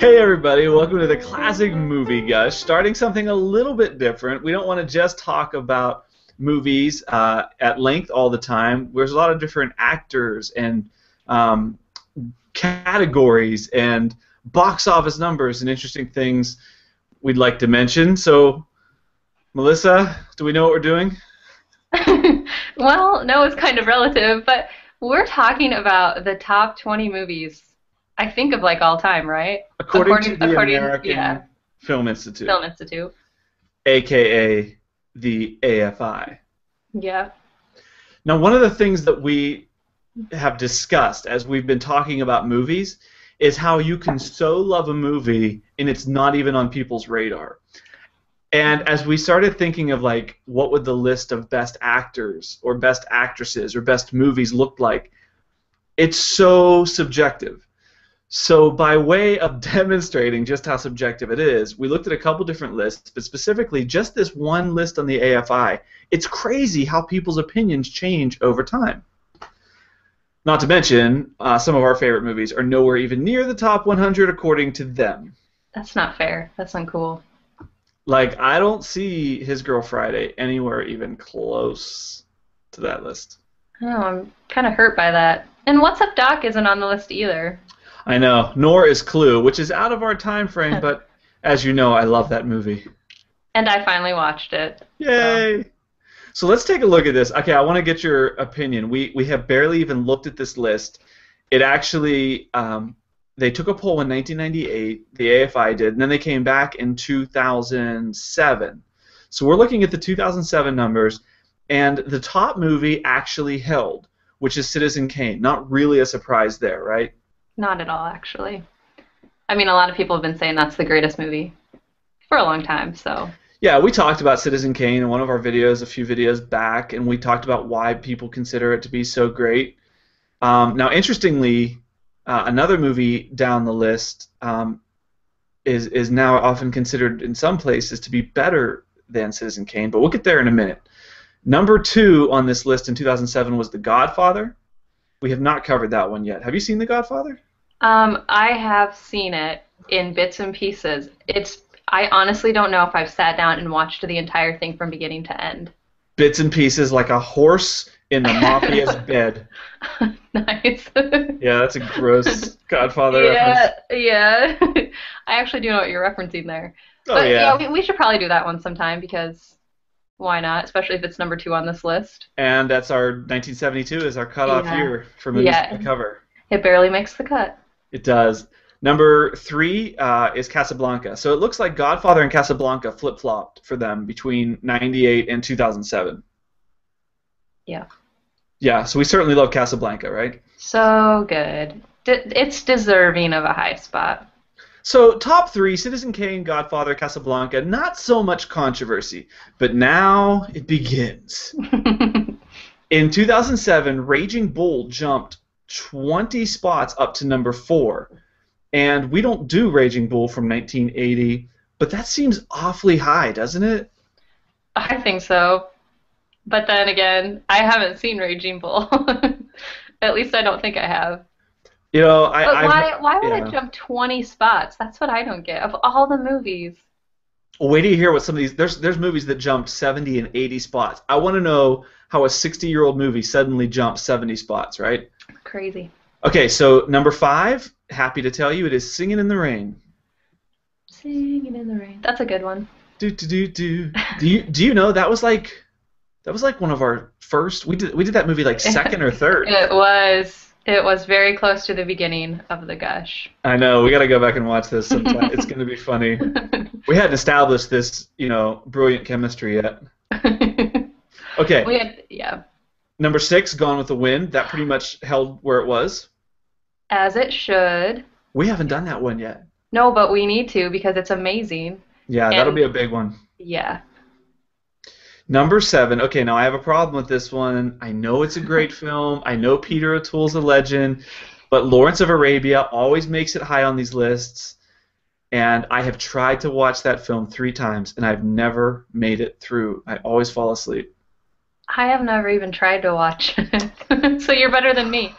Hey everybody, welcome to the Classic Movie Gush. Starting something a little bit different. We don't want to just talk about movies at length all the time. There's a lot of different actors and categories and box office numbers and interesting things we'd like to mention. So, Melissa, do we know what we're doing? Well, no, it's kind of relative, but we're talking about the top 20 movies, I think of like all time, right? According to the Yeah, American Film Institute, Film Institute. aka the AFI. Yeah. Now, one of the things that we have discussed as we've been talking about movies is how you can so love a movie and it's not even on people's radar. And as we started thinking of like what would the list of best actors or best actresses or best movies look like, it's so subjective. So by way of demonstrating just how subjective it is, we looked at a couple different lists, but specifically just this one list on the AFI. It's crazy how people's opinions change over time. Not to mention, some of our favorite movies are nowhere even near the top 100 according to them. That's not fair. That's uncool. Like, I don't see His Girl Friday anywhere even close to that list. Oh, I'm kind of hurt by that. And What's Up Doc isn't on the list either. I know, nor is Clue, which is out of our time frame, but as you know, I love that movie. And I finally watched it. Yay! So let's take a look at this. Okay, I want to get your opinion. We have barely even looked at this list. It actually, they took a poll in 1998, the AFI did, and then they came back in 2007. So we're looking at the 2007 numbers, and the top movie actually held, which is Citizen Kane. Not really a surprise there, right? Not at all, actually. I mean, a lot of people have been saying that's the greatest movie for a long time, so. Yeah, we talked about Citizen Kane in one of our videos a few videos back, and we talked about why people consider it to be so great. Now, interestingly, another movie down the list is now often considered in some places to be better than Citizen Kane, but we'll get there in a minute. Number 2 on this list in 2007 was The Godfather. We have not covered that one yet. Have you seen The Godfather? I have seen it in bits and pieces. I honestly don't know if I've sat down and watched the entire thing from beginning to end. Bits and pieces, like a horse in the mafia's bed. Nice. Yeah, that's a gross Godfather Yeah, reference. yeah. I actually do know what you're referencing there. Oh, But yeah. yeah, we should probably do that one sometime because why not? Especially if it's number 2 on this list. And that's our 1972 is our cutoff Yeah. year for movies Yeah. to cover. It barely makes the cut. It does. Number 3 is Casablanca. So it looks like Godfather and Casablanca flip-flopped for them between 98 and 2007. Yeah. Yeah, so we certainly love Casablanca, right? So good. It's deserving of a high spot. So top 3, Citizen Kane, Godfather, Casablanca, not so much controversy. But now it begins. In 2007, Raging Bull jumped 20 spots up to number 4. And we don't do Raging Bull from 1980, but that seems awfully high, doesn't it? I think so. But then again, I haven't seen Raging Bull. At least I don't think I have. You know, But why would yeah. it jump 20 spots? That's what I don't get. Of all the movies. Well, wait till you hear what some of these. There's movies that jumped 70 and 80 spots. I want to know how a 60-year-old movie suddenly jumps 70 spots, right? Crazy. Okay, so number 5, happy to tell you, it is Singing in the Rain. Singing in the Rain. That's a good one. Do do do do. Do you know that was like one of our first. We did that movie like second or third. It was very close to the beginning of the Gush. I know. We got to go back and watch this sometime. It's going to be funny. We hadn't established this, brilliant chemistry yet. Okay. Yeah. Number 6, Gone with the Wind. That pretty much held where it was. As it should. We haven't done that one yet. No, but we need to because it's amazing. Yeah, that'll be a big one. Yeah. Number 7. Okay, now I have a problem with this one. I know it's a great film. I know Peter O'Toole's a legend, but Lawrence of Arabia always makes it high on these lists. And I have tried to watch that film 3 times, and I've never made it through. I always fall asleep. I have never even tried to watch it. So you're better than me.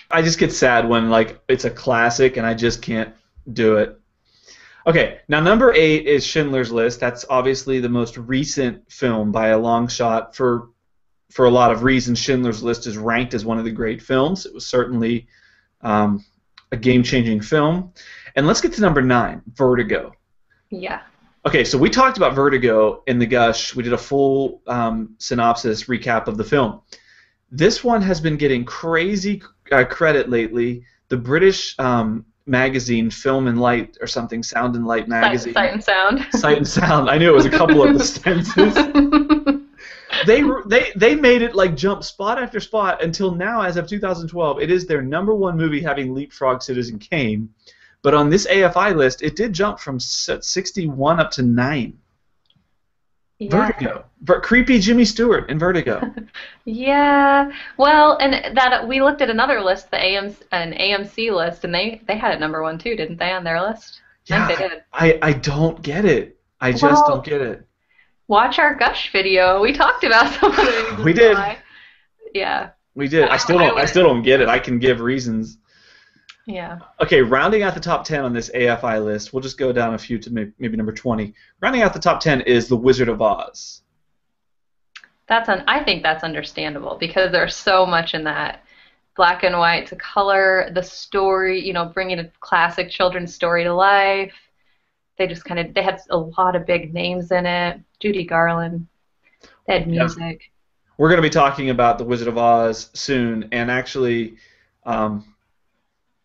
I just get sad when like it's a classic and I just can't Do it. Okay, now number 8 is Schindler's List. That's obviously the most recent film by a long shot for a lot of reasons. Schindler's List is ranked as one of the great films. It was certainly a game-changing film. And let's get to number 9, Vertigo. Yeah. Okay, so we talked about Vertigo in the Gush. We did a full synopsis recap of the film. This one has been getting crazy credit lately. The British magazine Film and Light or something, Sound and Light magazine. Sight and Sound. Sight and Sound. I knew it was a couple of the stances. They made it like jump spot after spot until now, as of 2012. It is their #1 movie, having leapfrogged Citizen Kane. But on this AFI list, it did jump from 61 up to 9. Yeah. Vertigo. Creepy Jimmy Stewart in Vertigo. Yeah. Well, and that we looked at another list, the AMC list, and they had it #1 too, didn't they, on their list? Yeah, I think they did. I don't get it. I just don't get it. Watch our Gush video. We talked about some of the reasons We did. why. Yeah. We did. I still don't get it. I can give reasons. Yeah. Okay, rounding out the top 10 on this AFI list, we'll just go down a few to maybe number 20. Rounding out the top 10 is The Wizard of Oz. I think that's understandable because there's so much in that black and white to color, the story, bringing a classic children's story to life. They had a lot of big names in it. Judy Garland. They had music. Yeah. We're going to be talking about The Wizard of Oz soon, and actually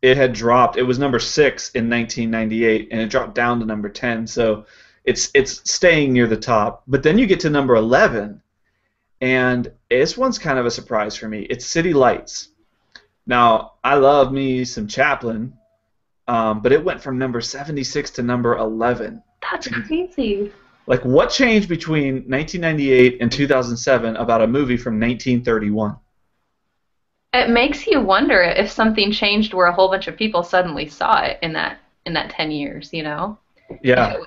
it had dropped. It was number 6 in 1998, and it dropped down to number 10, so it's staying near the top. But then you get to number 11, and this one's kind of a surprise for me. It's City Lights. Now, I love me some Chaplin, but it went from number 76 to number 11. That's crazy. Like, what changed between 1998 and 2007 about a movie from 1931? It makes you wonder if something changed where a whole bunch of people suddenly saw it in that 10 years, Yeah.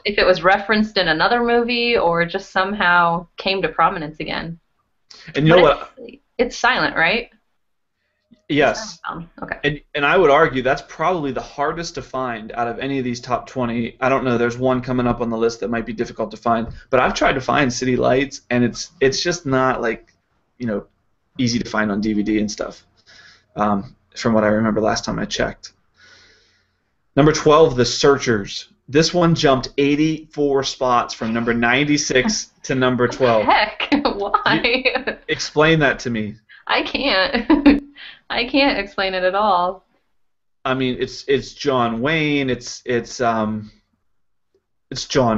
If it was referenced in another movie or just somehow came to prominence again. And you know what? It's silent, right? Yes. Okay. And I would argue that's probably the hardest to find out of any of these top 20. I don't know. There's one coming up on the list that might be difficult to find. But I've tried to find City Lights, and it's just not easy to find on DVD and stuff. From what I remember last time I checked. Number 12, The Searchers. This one jumped 84 spots from number 96 to number 12. Heck, why? Explain that to me. I can't. I can't explain it at all. I mean, it's John Wayne. It's John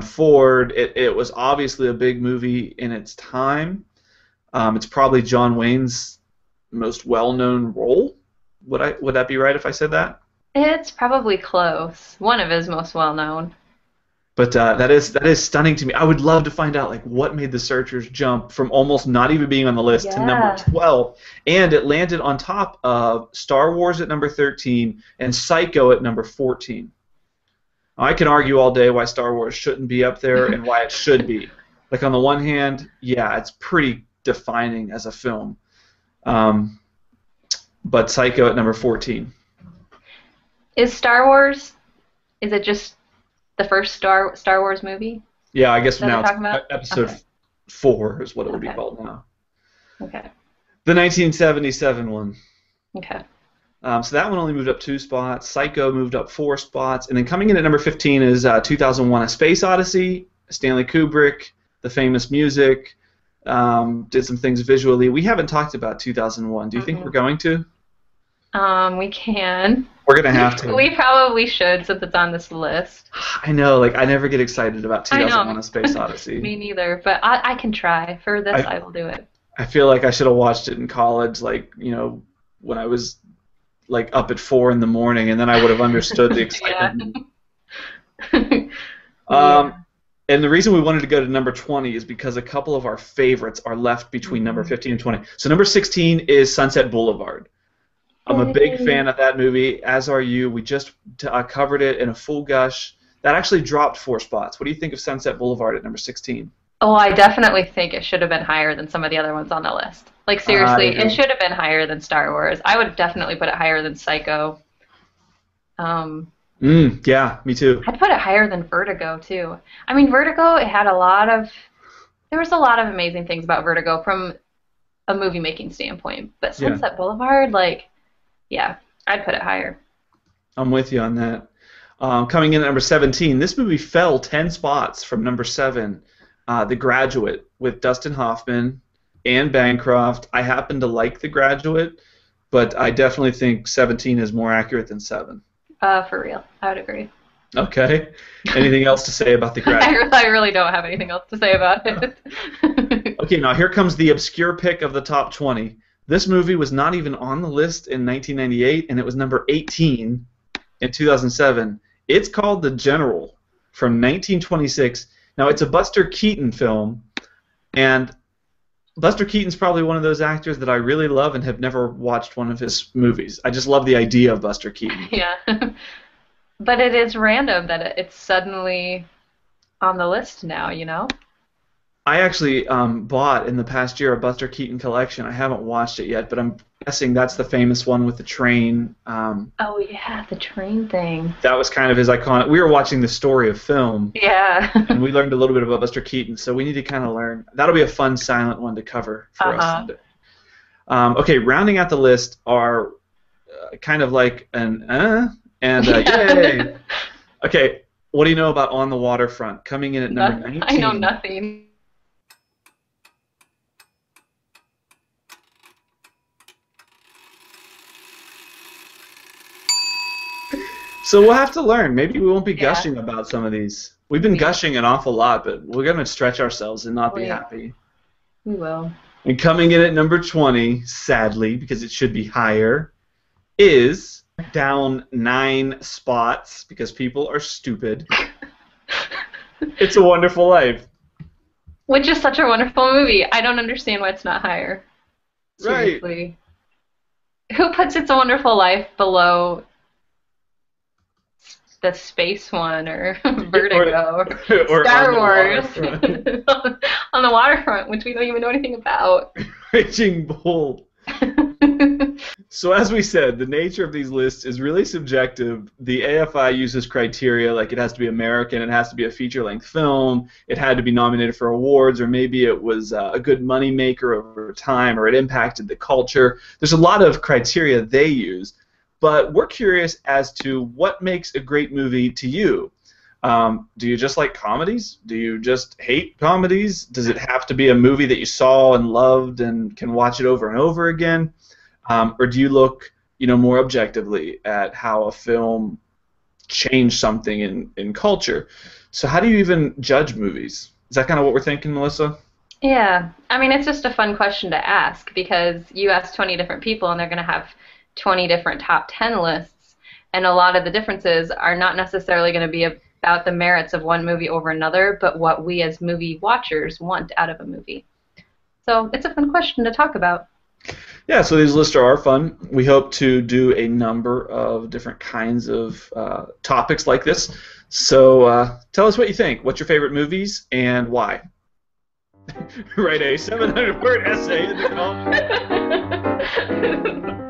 Ford. It was obviously a big movie in its time. It's probably John Wayne's most well-known role. Would that be right if I said that? It's probably close. One of his most well-known. But that is stunning to me. I would love to find out what made The Searchers jump from almost not even being on the list to number 12, and it landed on top of Star Wars at number 13 and Psycho at number 14. I can argue all day why Star Wars shouldn't be up there and why it should be. Like, on the one hand, yeah, it's pretty defining as a film. But Psycho at number 14. Is Star Wars, is it just the first Star Wars movie? Yeah, I guess that now it's episode 4 is what it would be called now. Okay. The 1977 one. Okay. So that one only moved up 2 spots. Psycho moved up 4 spots. And then coming in at number 15 is 2001: A Space Odyssey, Stanley Kubrick, the famous music, did some things visually. We haven't talked about 2001. Do you think we're going to? We can. We're going to have to. We probably should, since it's on this list. I know, I never get excied about 2001: A Space Odyssey. Me neither, but I can try. For this, I will do it. I feel like I should have watched it in college, when I was, up at 4 in the morning, and then I would have understood the excitement. And the reason we wanted to go to number 20 is because a couple of our favorites are left between number 15 and 20. So number 16 is Sunset Boulevard. I'm a big fan of that movie, as are you. We just covered it in a full Gush. That actually dropped 4 spots. What do you think of Sunset Boulevard at number 16? Oh, I definitely think it should have been higher than some of the other ones on the list. Seriously, it should have been higher than Star Wars. I would definitely put it higher than Psycho. Yeah, me too. I'd put it higher than Vertigo too. I mean, Vertigo, it had a lot of there was a lot of amazing things about Vertigo from a movie making standpoint. But Yeah, Sunset Boulevard, like, yeah, I'd put it higher. I'm with you on that. Coming in at number 17, this movie fell 10 spots from number 7, The Graduate, with Dustin Hoffman and Bancroft. I happen to like The Graduate, but I definitely think 17 is more accurate than 7. For real, I would agree. Okay. Anything else to say about The Graduate? I really don't have anything else to say about it. Okay, now here comes the obscure pick of the top 20. This movie was not even on the list in 1998, and it was number 18 in 2007. It's called The General from 1926. Now, it's a Buster Keaton film, and Buster Keaton's probably one of those actors that I really love and have never watched one of his movies. I just love the idea of Buster Keaton. Yeah. But it is random that it's suddenly on the list now, you know? I actually bought in the past year a Buster Keaton collection. I haven't watched it yet, but I'm guessing that's the famous one with the train. Oh, yeah, the train thing. That was kind of his iconic. We were watching The Story of Film, Yeah. and we learned a little bit about Buster Keaton, so we need to kind of learn. That'll be a fun silent one to cover for us someday. Okay, rounding out the list are kind of like an and yay. Okay, what do you know about On the Waterfront? Coming in at number 19. I know nothing. So we'll have to learn. Maybe we won't be Yeah. gushing about some of these. We've been gushing an awful lot, but we're going to stretch ourselves and not be happy. We will. And coming in at number 20, sadly, because it should be higher, is down 9 spots because people are stupid. It's a Wonderful Life. Which is such a wonderful movie. I don't understand why it's not higher. Right. Seriously. Who puts It's a Wonderful Life below the space one or Vertigo or Star On the Wars Waterfront. on the waterfront, which we don't even know anything about? Raging Bull. So as we said, the nature of these lists is really subjective. The AFI uses criteria like it has to be American, it has to be a feature-length film, it had to be nominated for awards, or maybe it was a good moneymaker over time, or it impacted the culture. There's a lot of criteria they use, but we're curious as to what makes a great movie to you. Do you just like comedies? Do you just hate comedies? Does it have to be a movie that you saw and loved and can watch it over and over again? Or do you look, more objectively at how a film changed something in culture? So how do you even judge movies? Is that kind of what we're thinking, Melissa? Yeah. I mean, it's just a fun question to ask because you ask 20 different people and they're going to have 20 different top 10 lists, and a lot of the differences are not necessarily going to be about the merits of one movie over another, but what we as movie watchers want out of a movie. So it's a fun question to talk about. Yeah, so these lists are fun. We hope to do a number of different kinds of topics like this. So tell us what you think. What's your favorite movies and why? Write a 700-word essay in the comments.